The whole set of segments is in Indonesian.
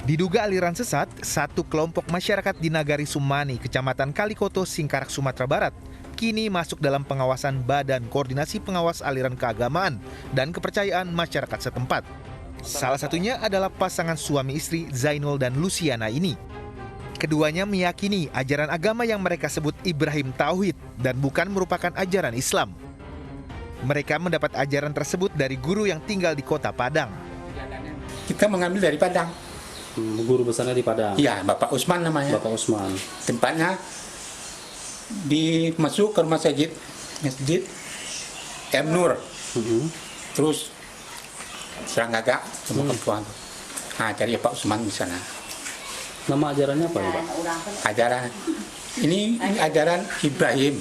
Diduga aliran sesat, satu kelompok masyarakat di Nagari Sumani, Kecamatan Kalikoto, Singkarak, Sumatera Barat, kini masuk dalam pengawasan Badan Koordinasi Pengawas Aliran Keagamaan dan Kepercayaan Masyarakat setempat. Salah satunya adalah pasangan suami istri Zainul dan Luciana ini. Keduanya meyakini ajaran agama yang mereka sebut Ibrahim Tauhid dan bukan merupakan ajaran Islam. Mereka mendapat ajaran tersebut dari guru yang tinggal di kota Padang. Kita mengambil dari Padang. Guru besarnya di Padang? Iya, Bapak Usman namanya. Bapak Usman. Tempatnya masuk ke rumah Masjid M. Nur. Terus serang gagak sama ketua. Nah, cari Pak Usman di sana. Nama ajarannya apa ya, Pak? Ajaran ini ajaran Ibrahim.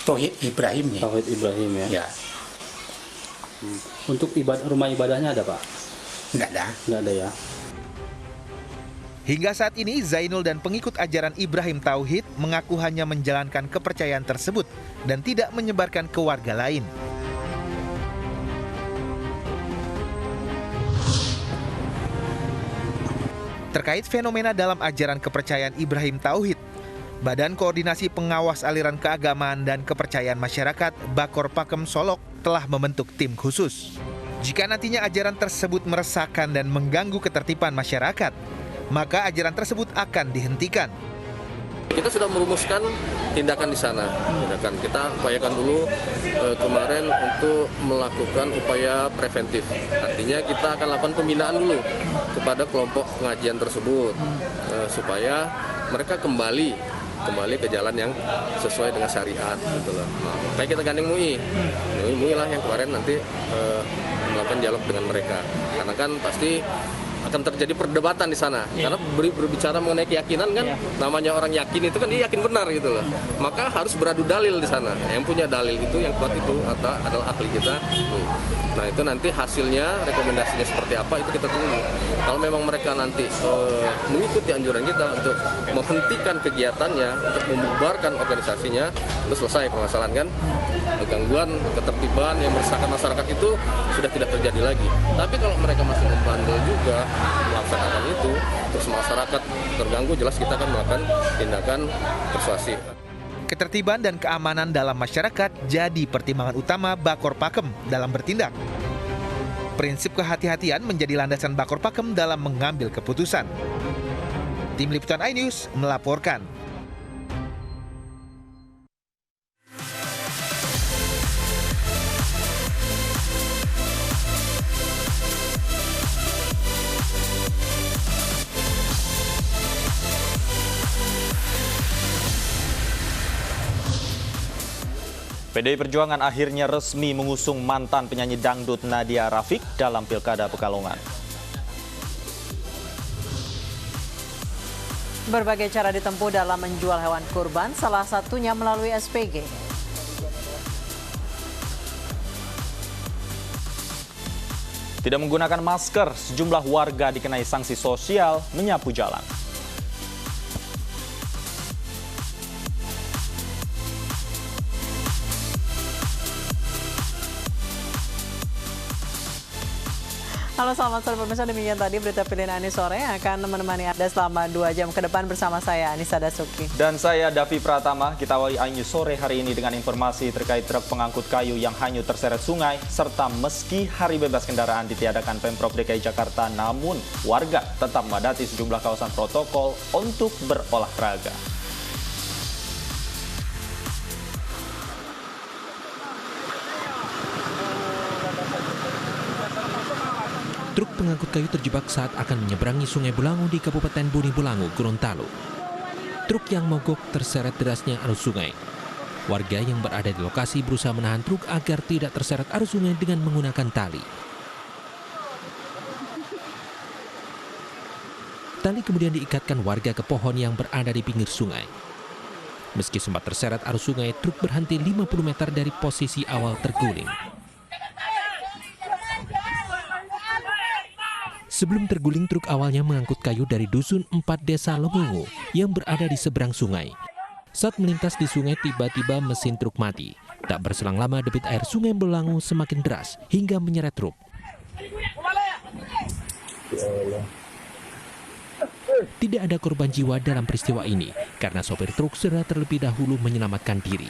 Tauhid Ibrahim ya. Tauhid Ibrahim ya. Ya. Untuk rumah ibadahnya ada, Pak? Enggak ada. Enggak ada ya. Hingga saat ini, Zainul dan pengikut ajaran Ibrahim Tauhid mengaku hanya menjalankan kepercayaan tersebut dan tidak menyebarkan ke warga lain. Terkait fenomena dalam ajaran kepercayaan Ibrahim Tauhid, Badan Koordinasi Pengawas Aliran Keagamaan dan Kepercayaan Masyarakat Bakor Pakem Solok telah membentuk tim khusus. Jika nantinya ajaran tersebut meresahkan dan mengganggu ketertiban masyarakat, maka ajaran tersebut akan dihentikan. Kita sudah merumuskan tindakan di sana. Kita upayakan dulu kemarin untuk melakukan upaya preventif. Artinya kita akan lakukan pembinaan dulu kepada kelompok pengajian tersebut supaya mereka kembali ke jalan yang sesuai dengan syariat. Gitu loh. Nah, makanya kita gandeng MUI. MUI lah yang kemarin nanti melakukan dialog dengan mereka. Karena kan pasti akan terjadi perdebatan di sana. Karena berbicara mengenai keyakinan kan, namanya orang yakin itu kan dia yakin benar gitu loh. Maka harus beradu dalil di sana. Yang punya dalil itu yang kuat itu adalah ahli kita. Nah itu nanti hasilnya, rekomendasinya seperti apa itu kita tunggu. Kalau memang mereka nanti mengikuti anjuran kita untuk menghentikan kegiatannya, untuk membubarkan organisasinya, itu selesai permasalahan kan. Gangguan ketertiban yang meresahkan masyarakat itu sudah tidak terjadi lagi. Tapi kalau mereka masih membandel juga melaksanakan itu, terus masyarakat terganggu, jelas kita akan melakukan tindakan persuasif. Ketertiban dan keamanan dalam masyarakat jadi pertimbangan utama Bakor Pakem dalam bertindak. Prinsip kehati-hatian menjadi landasan Bakor Pakem dalam mengambil keputusan. Tim Liputan iNews melaporkan. PDI Perjuangan akhirnya resmi mengusung mantan penyanyi dangdut Nadia Rafiq dalam Pilkada Pekalongan. Berbagai cara ditempuh dalam menjual hewan kurban, salah satunya melalui SPG. Tidak menggunakan masker, sejumlah warga dikenai sanksi sosial menyapu jalan. Halo, selamat sore pemirsa. Demikian tadi berita pilihan Anies sore yang akan menemani Anda selama 2 jam ke depan bersama saya, Anissa Dasuki. Dan saya, Davi Pratama. Kita awali iNews sore hari ini dengan informasi terkait truk pengangkut kayu yang hanyut terseret sungai, serta meski hari bebas kendaraan ditiadakan Pemprov DKI Jakarta, namun warga tetap memadati sejumlah kawasan protokol untuk berolahraga. Truk pengangkut kayu terjebak saat akan menyeberangi Sungai Bulangu di Kabupaten Buni Bulangu, Gorontalo. Truk yang mogok terseret derasnya arus sungai. Warga yang berada di lokasi berusaha menahan truk agar tidak terseret arus sungai dengan menggunakan tali. Tali kemudian diikatkan warga ke pohon yang berada di pinggir sungai. Meski sempat terseret arus sungai, truk berhenti 50 meter dari posisi awal terguling. Sebelum terguling, truk awalnya mengangkut kayu dari Dusun 4 Desa Lomongo yang berada di seberang sungai. Saat melintas di sungai, tiba-tiba mesin truk mati. Tak berselang lama, debit air Sungai Bulangu semakin deras hingga menyeret truk. Tidak ada korban jiwa dalam peristiwa ini karena sopir truk sudah terlebih dahulu menyelamatkan diri.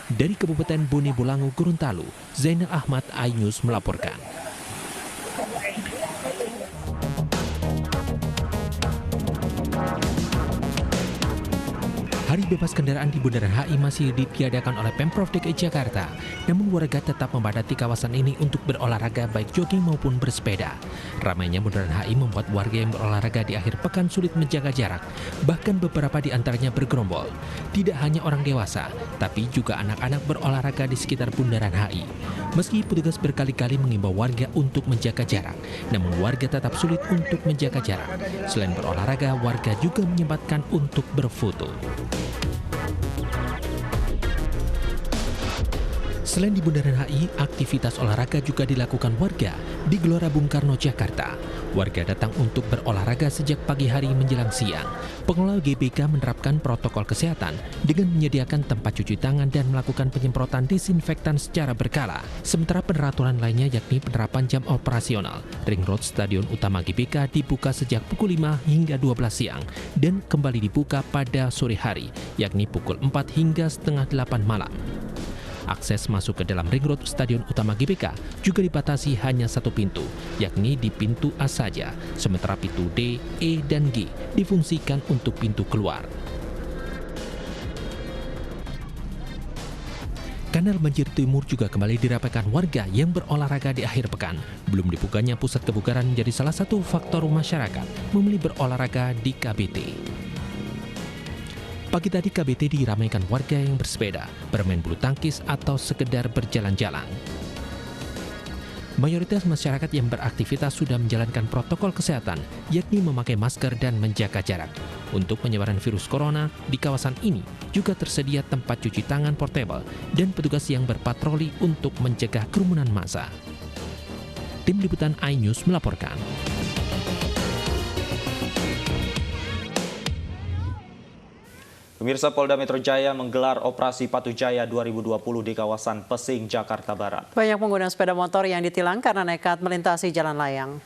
Dari Kabupaten Bone Bolango, Gorontalo, Zainal Ahmad, iNews melaporkan. Hari bebas kendaraan di Bundaran HI masih ditiadakan oleh Pemprov DKI Jakarta. Namun warga tetap memadati kawasan ini untuk berolahraga baik jogging maupun bersepeda. Ramainya Bundaran HI membuat warga yang berolahraga di akhir pekan sulit menjaga jarak. Bahkan beberapa di antaranya bergerombol. Tidak hanya orang dewasa, tapi juga anak-anak berolahraga di sekitar Bundaran HI. Meski petugas berkali-kali mengimbau warga untuk menjaga jarak, namun warga tetap sulit untuk menjaga jarak. Selain berolahraga, warga juga menyempatkan untuk berfoto. Selain di Bundaran HI, aktivitas olahraga juga dilakukan warga di Gelora Bung Karno, Jakarta. Warga datang untuk berolahraga sejak pagi hari menjelang siang. Pengelola GBK menerapkan protokol kesehatan dengan menyediakan tempat cuci tangan dan melakukan penyemprotan disinfektan secara berkala. Sementara peraturan lainnya yakni penerapan jam operasional. Ring Road Stadion Utama GBK dibuka sejak pukul 5 hingga 12 siang dan kembali dibuka pada sore hari, yakni pukul 4 hingga setengah 8 malam. Akses masuk ke dalam Ring Road Stadion Utama GBK juga dibatasi hanya satu pintu, yakni di pintu A saja, sementara pintu D, E, dan G difungsikan untuk pintu keluar. Kanal Banjir Timur juga kembali dirapelkan warga yang berolahraga di akhir pekan. Belum dibukanya pusat kebugaran menjadi salah satu faktor masyarakat memilih berolahraga di KBT. Pagi tadi KBT diramaikan warga yang bersepeda, bermain bulu tangkis, atau sekedar berjalan-jalan. Mayoritas masyarakat yang beraktivitas sudah menjalankan protokol kesehatan, yakni memakai masker dan menjaga jarak. Untuk penyebaran virus corona, di kawasan ini juga tersedia tempat cuci tangan portable dan petugas yang berpatroli untuk mencegah kerumunan massa. Tim Liputan iNews melaporkan. Pemirsa, Polda Metro Jaya menggelar Operasi Patu Jaya 2020 di kawasan Pesing, Jakarta Barat. Banyak pengguna sepeda motor yang ditilang karena nekat melintasi jalan layang.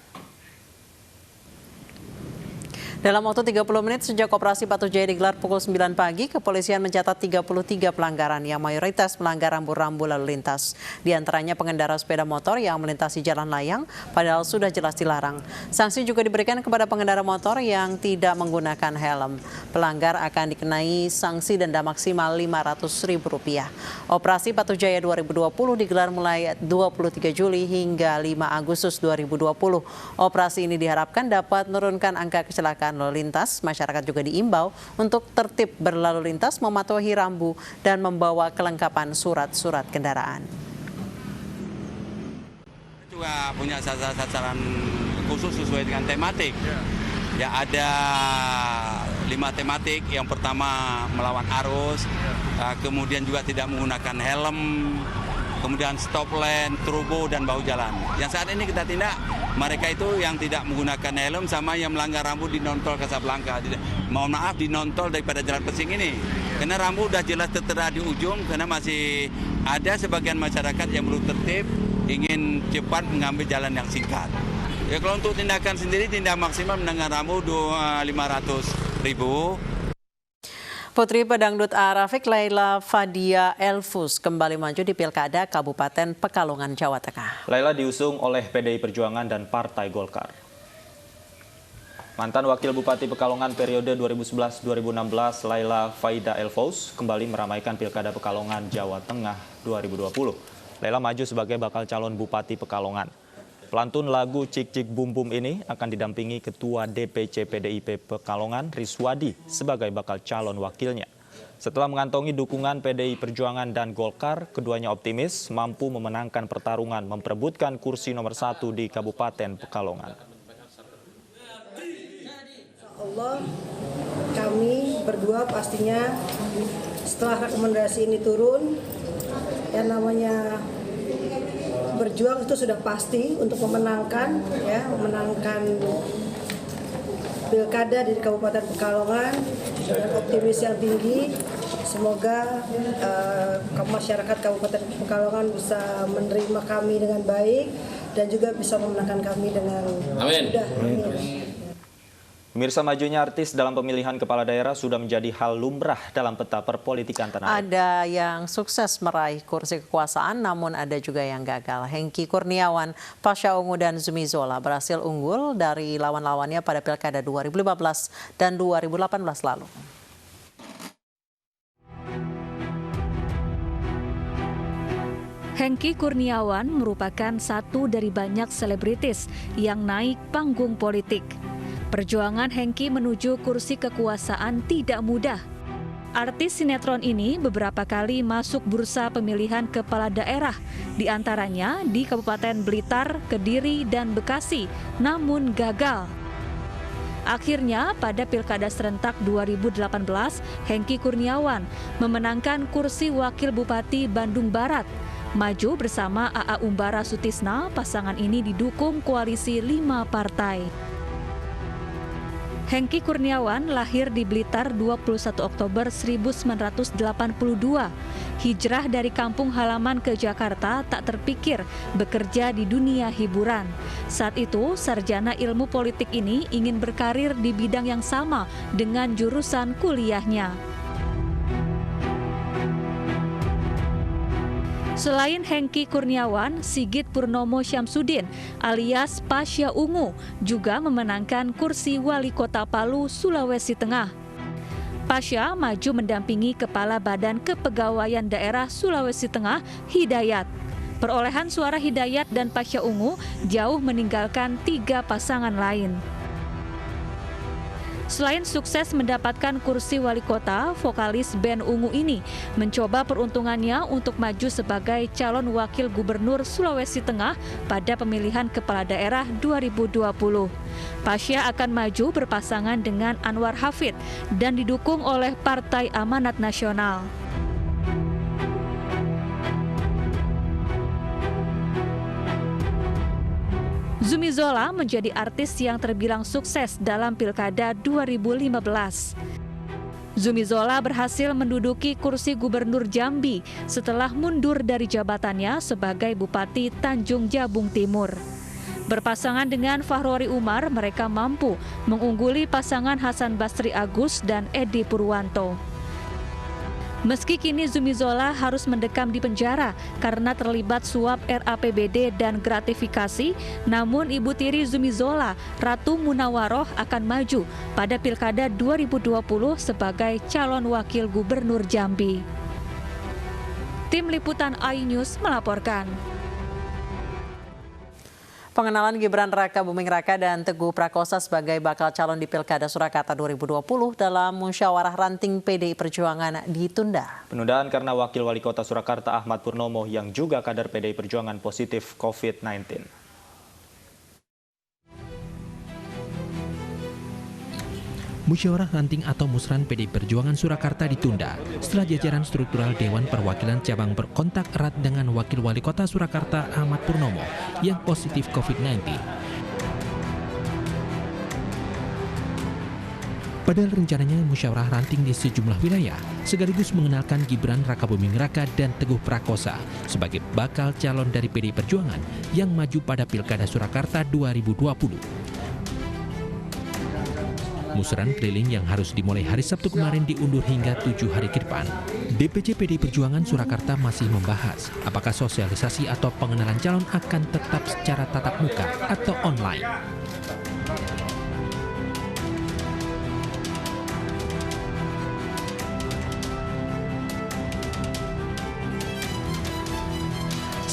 Dalam waktu 30 menit sejak Operasi Patu Jaya digelar pukul 9 pagi, kepolisian mencatat 33 pelanggaran yang mayoritas melanggar rambu-rambu lalu lintas. Di antaranya pengendara sepeda motor yang melintasi jalan layang, padahal sudah jelas dilarang. Sanksi juga diberikan kepada pengendara motor yang tidak menggunakan helm. Pelanggar akan dikenai sanksi denda maksimal Rp500.000. Operasi Patu Jaya 2020 digelar mulai 23 Juli hingga 5 Agustus 2020. Operasi ini diharapkan dapat menurunkan angka kecelakaan lalu lintas. Masyarakat juga diimbau untuk tertib berlalu lintas, mematuhi rambu, dan membawa kelengkapan surat-surat kendaraan. Juga punya sasaran khusus sesuai dengan tematik. Ya, ada 5 tematik. Yang pertama melawan arus, kemudian juga tidak menggunakan helm, kemudian stop lamp, turbo, dan bahu jalan. Yang saat ini kita tindak mereka itu yang tidak menggunakan helm sama yang melanggar rambu di non-tol Kasablanka. Mohon maaf, di non-tol daripada Jalan Pesing ini. Karena rambu sudah jelas tertera di ujung, karena masih ada sebagian masyarakat yang belum tertib, ingin cepat mengambil jalan yang singkat. Ya, kalau untuk tindakan sendiri, tindak maksimal melanggar rambu Rp500.000. Putri Pedangdut Arafik Laila Fadia Elfus kembali maju di Pilkada Kabupaten Pekalongan, Jawa Tengah. Laila diusung oleh PDI Perjuangan dan Partai Golkar. Mantan Wakil Bupati Pekalongan periode 2011-2016, Laila Faida Elfus kembali meramaikan Pilkada Pekalongan, Jawa Tengah 2020. Laila maju sebagai bakal calon Bupati Pekalongan. Pelantun lagu Cik Cik Bum Bum ini akan didampingi Ketua DPC PDIP Pekalongan Riswadi sebagai bakal calon wakilnya. Setelah mengantongi dukungan PDI Perjuangan dan Golkar, keduanya optimis mampu memenangkan pertarungan memperebutkan kursi nomor 1 di Kabupaten Pekalongan. Allah, kami berdua pastinya setelah rekomendasi ini turun, yang namanya berjuang itu sudah pasti untuk memenangkan pilkada di Kabupaten Pekalongan dengan optimis yang tinggi. Semoga masyarakat Kabupaten Pekalongan bisa menerima kami dengan baik dan juga bisa memenangkan kami dengan mudah. Pemirsa, majunya artis dalam pemilihan kepala daerah sudah menjadi hal lumrah dalam peta perpolitikan tanah air. Ada yang sukses meraih kursi kekuasaan, namun ada juga yang gagal. Hengky Kurniawan, Pasha Ungu, dan Zumi Zola berhasil unggul dari lawan-lawannya pada Pilkada 2015 dan 2018 lalu. Hengky Kurniawan merupakan satu dari banyak selebritis yang naik panggung politik. Perjuangan Hengky menuju kursi kekuasaan tidak mudah. Artis sinetron ini beberapa kali masuk bursa pemilihan kepala daerah, di antaranya di Kabupaten Blitar, Kediri, dan Bekasi, namun gagal. Akhirnya pada Pilkada serentak 2018, Hengky Kurniawan memenangkan kursi Wakil Bupati Bandung Barat. Maju bersama AA Umbara Sutisna, pasangan ini didukung koalisi 5 partai. Hengky Kurniawan lahir di Blitar 21 Oktober 1982. Hijrah dari kampung halaman ke Jakarta tak terpikir bekerja di dunia hiburan. Saat itu, sarjana ilmu politik ini ingin berkarir di bidang yang sama dengan jurusan kuliahnya. Selain Hengky Kurniawan, Sigit Purnomo Syamsuddin alias Pasha Ungu juga memenangkan kursi Wali Kota Palu, Sulawesi Tengah. Pasha maju mendampingi Kepala Badan Kepegawaian Daerah Sulawesi Tengah, Hidayat. Perolehan suara Hidayat dan Pasha Ungu jauh meninggalkan 3 pasangan lain. Selain sukses mendapatkan kursi wali kota, vokalis band Ungu ini mencoba peruntungannya untuk maju sebagai calon wakil gubernur Sulawesi Tengah pada pemilihan kepala daerah 2020. Pasha akan maju berpasangan dengan Anwar Hafid dan didukung oleh Partai Amanat Nasional. Zumi Zola menjadi artis yang terbilang sukses dalam Pilkada 2015. Zumi Zola berhasil menduduki kursi Gubernur Jambi setelah mundur dari jabatannya sebagai Bupati Tanjung Jabung Timur. Berpasangan dengan Fahrori Umar, mereka mampu mengungguli pasangan Hasan Basri Agus dan Edi Purwanto. Meski kini Zumi Zola harus mendekam di penjara karena terlibat suap RAPBD dan gratifikasi, namun ibu tiri Zumi Zola, Ratu Munawaroh, akan maju pada Pilkada 2020 sebagai calon wakil gubernur Jambi. Tim Liputan iNews melaporkan. Pengenalan Gibran Raka Buming Raka dan Teguh Prakosa sebagai bakal calon di Pilkada Surakarta 2020 dalam musyawarah ranting PDI Perjuangan ditunda. Penundaan karena Wakil Wali Kota Surakarta Ahmad Purnomo yang juga kader PDI Perjuangan positif COVID-19. Musyawarah ranting atau musran PDI Perjuangan Surakarta ditunda setelah jajaran struktural Dewan Perwakilan Cabang berkontak erat dengan Wakil Wali Kota Surakarta Ahmad Purnomo yang positif COVID-19. Padahal rencananya musyawarah ranting di sejumlah wilayah sekaligus mengenalkan Gibran Raka Buming Raka dan Teguh Prakosa sebagai bakal calon dari PDI Perjuangan yang maju pada Pilkada Surakarta 2020. Musran keliling yang harus dimulai hari Sabtu kemarin diundur hingga 7 hari ke depan. DPC PDI Perjuangan Surakarta masih membahas apakah sosialisasi atau pengenalan calon akan tetap secara tatap muka atau online.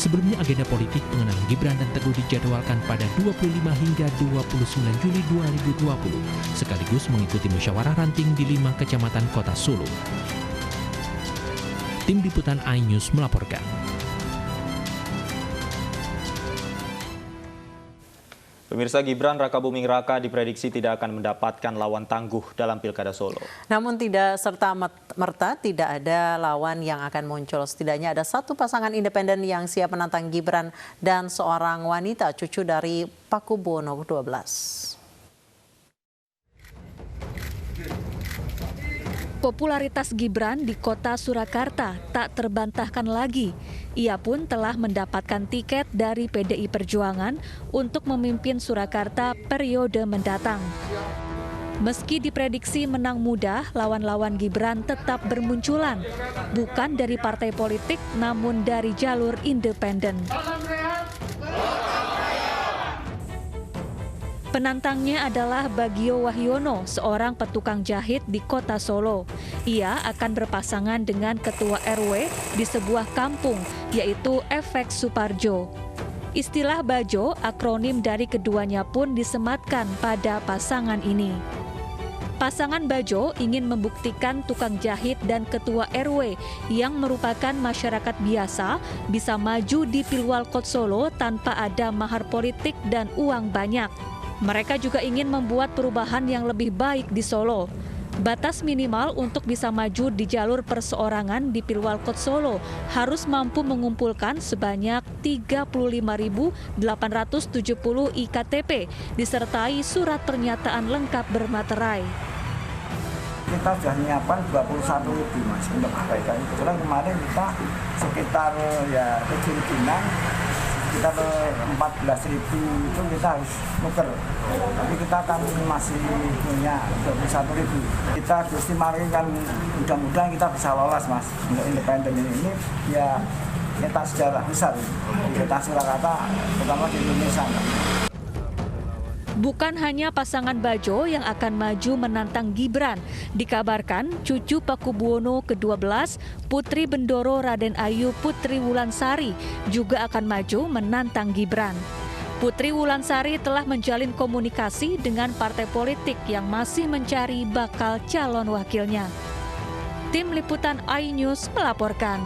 Sebelumnya agenda politik pengenalan Gibran dan Teguh dijadwalkan pada 25 hingga 29 Juli 2020, sekaligus mengikuti musyawarah ranting di 5 kecamatan kota Sulu. Tim Liputan iNews melaporkan. Pemirsa, Gibran Raka Buming Raka diprediksi tidak akan mendapatkan lawan tangguh dalam Pilkada Solo. Namun tidak serta-merta tidak ada lawan yang akan muncul. Setidaknya ada satu pasangan independen yang siap menantang Gibran dan seorang wanita cucu dari Pakubuwono XII. Popularitas Gibran di kota Surakarta tak terbantahkan lagi. Ia pun telah mendapatkan tiket dari PDI Perjuangan untuk memimpin Surakarta periode mendatang. Meski diprediksi menang mudah, lawan-lawan Gibran tetap bermunculan, bukan dari partai politik, namun dari jalur independen. Penantangnya adalah Bagio Wahyono, seorang petukang jahit di kota Solo. Ia akan berpasangan dengan ketua RW di sebuah kampung, yaitu Efek Suparjo. Istilah Bajo, akronim dari keduanya pun disematkan pada pasangan ini. Pasangan Bajo ingin membuktikan tukang jahit dan ketua RW yang merupakan masyarakat biasa bisa maju di Pilwalkot Solo tanpa ada mahar politik dan uang banyak. Mereka juga ingin membuat perubahan yang lebih baik di Solo. Batas minimal untuk bisa maju di jalur perseorangan di Pilwalkot Solo harus mampu mengumpulkan sebanyak 35.870 IKTP disertai surat pernyataan lengkap bermaterai. Kita sudah menyiapkan 21.000 Mas untuk mereka. Kebetulan kemarin kita sekitar ya 7.000-an, sekitar 14.000 itu kita harus nuker. Tapi kita kan masih punya 21.000. Kita istimewakan mudah-mudahan kita bisa lolos Mas untuk independen ini ya kita sejarah besar. Kita Surakarta terutama di Indonesia. Bukan hanya pasangan Bajo yang akan maju menantang Gibran. Dikabarkan cucu Pakubuwono ke-12, Putri Bendoro Raden Ayu Putri Wulansari juga akan maju menantang Gibran. Putri Wulansari telah menjalin komunikasi dengan partai politik yang masih mencari bakal calon wakilnya. Tim Liputan iNews melaporkan.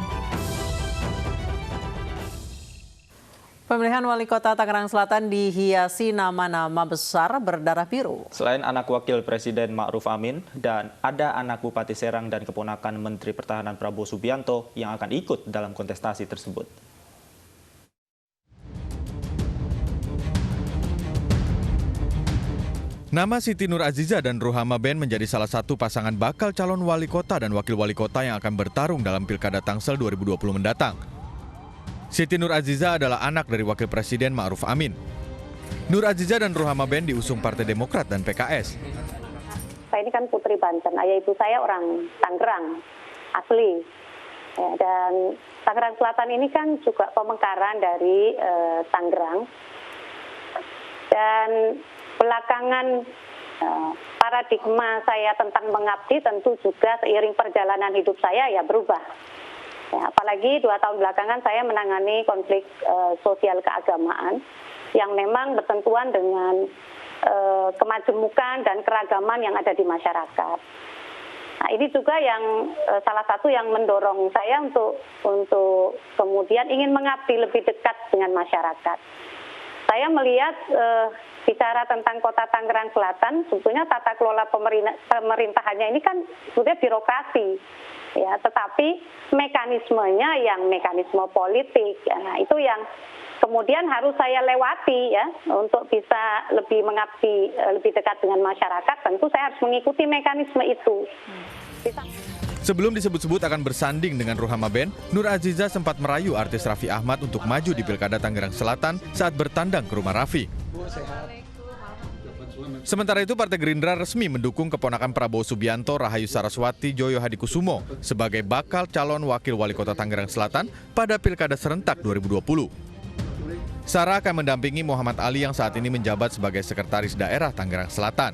Pemilihan Wali Kota Tangerang Selatan dihiasi nama-nama besar berdarah biru. Selain anak Wakil Presiden Ma'ruf Amin, dan ada anak Bupati Serang dan keponakan Menteri Pertahanan Prabowo Subianto yang akan ikut dalam kontestasi tersebut. Nama Siti Nur Aziza dan Ruhama Ben menjadi salah satu pasangan bakal calon wali kota dan wakil wali kota yang akan bertarung dalam Pilkada Tangsel 2020 mendatang. Siti Nur Aziza adalah anak dari Wakil Presiden Ma'ruf Amin. Nur Aziza dan Ruhama Ben diusung Partai Demokrat dan PKS. Saya ini kan putri Banten, ayah ibu saya orang Tangerang, asli. Ya, dan Tangerang Selatan ini kan juga pemekaran dari Tangerang. Dan belakangan paradigma saya tentang mengabdi tentu juga seiring perjalanan hidup saya ya berubah. Ya, apalagi 2 tahun belakangan saya menangani konflik sosial keagamaan yang memang bertentuan dengan kemajemukan dan keragaman yang ada di masyarakat. Nah, ini juga yang salah satu yang mendorong saya untuk kemudian ingin mengabdi lebih dekat dengan masyarakat. Saya melihat bicara tentang Kota Tangerang Selatan, sebetulnya tata kelola pemerintahannya ini kan sudah birokrasi. Ya, tetapi mekanismenya yang mekanisme politik, ya, nah itu yang kemudian harus saya lewati ya untuk bisa lebih mengabdi lebih dekat dengan masyarakat. Tentu saya harus mengikuti mekanisme itu. Sebelum disebut-sebut akan bersanding dengan Ruhama Ben, Nur Aziza sempat merayu artis Raffi Ahmad untuk maju di Pilkada Tangerang Selatan saat bertandang ke rumah Raffi. Sementara itu, Partai Gerindra resmi mendukung keponakan Prabowo Subianto Rahayu Saraswati Joyo Hadikusumo sebagai bakal calon wakil wali kota Tangerang Selatan pada Pilkada Serentak 2020. Sarah akan mendampingi Muhammad Ali yang saat ini menjabat sebagai Sekretaris Daerah Tangerang Selatan.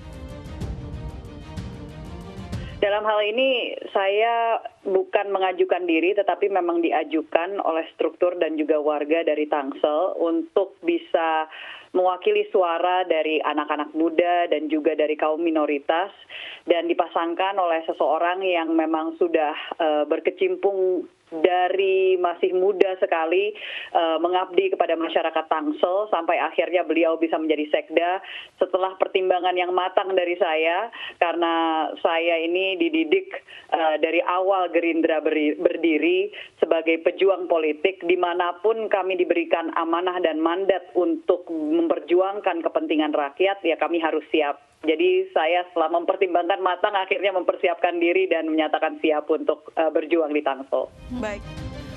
Dalam hal ini saya bukan mengajukan diri tetapi memang diajukan oleh struktur dan juga warga dari Tangsel untuk bisa mewakili suara dari anak-anak muda dan juga dari kaum minoritas dan dipasangkan oleh seseorang yang memang sudah berkecimpung dari masih muda sekali mengabdi kepada masyarakat Tangsel sampai akhirnya beliau bisa menjadi sekda setelah pertimbangan yang matang dari saya karena saya ini dididik dari awal Gerindra berdiri sebagai pejuang politik dimanapun kami diberikan amanah dan mandat untuk memperjuangkan kepentingan rakyat ya kami harus siap. Jadi saya setelah mempertimbangkan matang akhirnya mempersiapkan diri dan menyatakan siap untuk berjuang di Tangsel. Baik.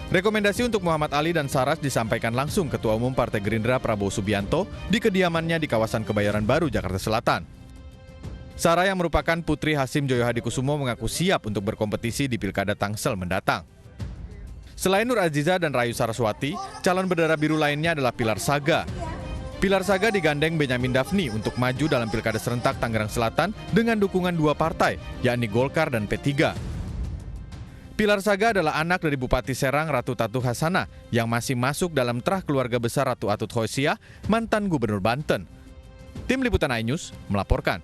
Rekomendasi untuk Muhammad Ali dan Saras disampaikan langsung Ketua Umum Partai Gerindra Prabowo Subianto di kediamannya di kawasan Kebayoran Baru, Jakarta Selatan. Sarah yang merupakan putri Hasim Joyo Hadikusumo mengaku siap untuk berkompetisi di Pilkada Tangsel mendatang. Selain Nur Aziza dan Rayu Saraswati, calon berdarah biru lainnya adalah Pilar Saga. Pilar Saga digandeng Benyamin Daphni untuk maju dalam Pilkada serentak Tangerang Selatan dengan dukungan dua partai, yakni Golkar dan P3. Pilar Saga adalah anak dari Bupati Serang Ratu Tatu Hasanah yang masih masuk dalam terah keluarga besar Ratu Atut Khosia, mantan Gubernur Banten. Tim Liputan iNews melaporkan.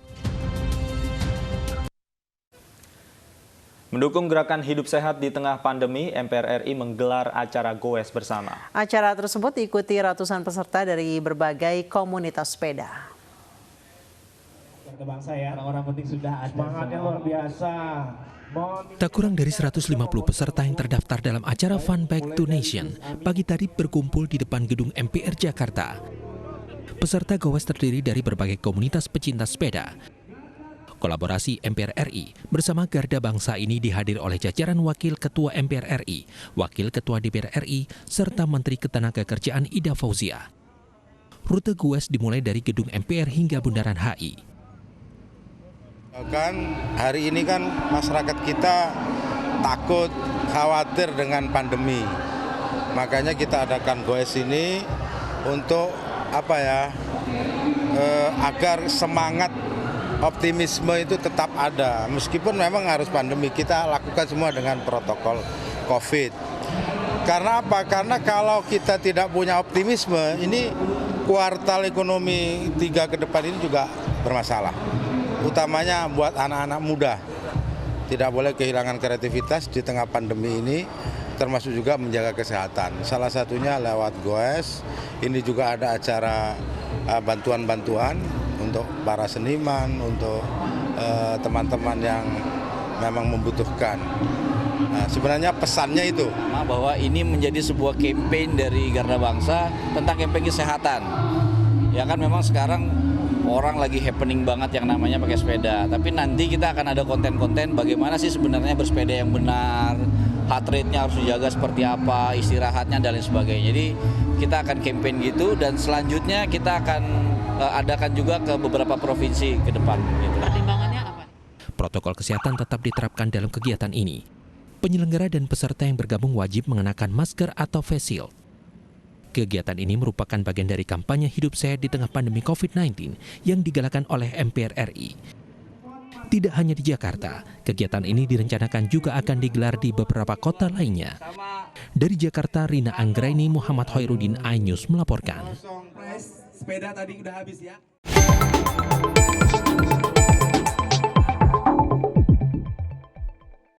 Mendukung gerakan hidup sehat di tengah pandemi, MPR RI menggelar acara Goes bersama. Acara tersebut diikuti ratusan peserta dari berbagai komunitas sepeda. Bangsa ya, orang-orang penting sudah ada. Semangatnya luar biasa. Tak kurang dari 150 peserta yang terdaftar dalam acara Fun Back to Nation pagi tadi berkumpul di depan gedung MPR Jakarta. Peserta Goes terdiri dari berbagai komunitas pecinta sepeda. Kolaborasi MPR RI bersama Garda Bangsa ini dihadiri oleh jajaran Wakil Ketua MPR RI, Wakil Ketua DPR RI, serta Menteri Ketenagakerjaan Ida Fauzia. Rute Goes dimulai dari gedung MPR hingga Bundaran HI. Hari ini kan masyarakat kita takut, khawatir dengan pandemi. Makanya kita adakan Goes ini untuk agar semangat optimisme itu tetap ada. Meskipun memang harus pandemi, kita lakukan semua dengan protokol COVID. Karena apa? Karena kalau kita tidak punya optimisme, ini kuartal ekonomi 3 ke depan ini juga bermasalah. Utamanya buat anak-anak muda. Tidak boleh kehilangan kreativitas di tengah pandemi ini, termasuk juga menjaga kesehatan. Salah satunya lewat Goes. Ini juga ada acara bantuan-bantuan untuk para seniman, untuk teman-teman yang memang membutuhkan. Nah, sebenarnya pesannya itu bahwa ini menjadi sebuah campaign dari Garda Bangsa tentang campaign kesehatan. Ya kan memang sekarang orang lagi happening banget yang namanya pakai sepeda. Tapi nanti kita akan ada konten-konten bagaimana sih sebenarnya bersepeda yang benar, heart rate-nya harus dijaga seperti apa, istirahatnya dan lain sebagainya. Jadi kita akan campaign gitu dan selanjutnya kita akan adakan juga ke beberapa provinsi ke depan. Gitu. Pertimbangannya apa? Protokol kesehatan tetap diterapkan dalam kegiatan ini. Penyelenggara dan peserta yang bergabung wajib mengenakan masker atau face shield. Kegiatan ini merupakan bagian dari kampanye hidup sehat di tengah pandemi COVID-19 yang digalakkan oleh MPR RI. Tidak hanya di Jakarta, kegiatan ini direncanakan juga akan digelar di beberapa kota lainnya. Dari Jakarta, Rina Anggraini, Muhammad Hoirudin, iNews melaporkan. Sepeda tadi udah habis ya.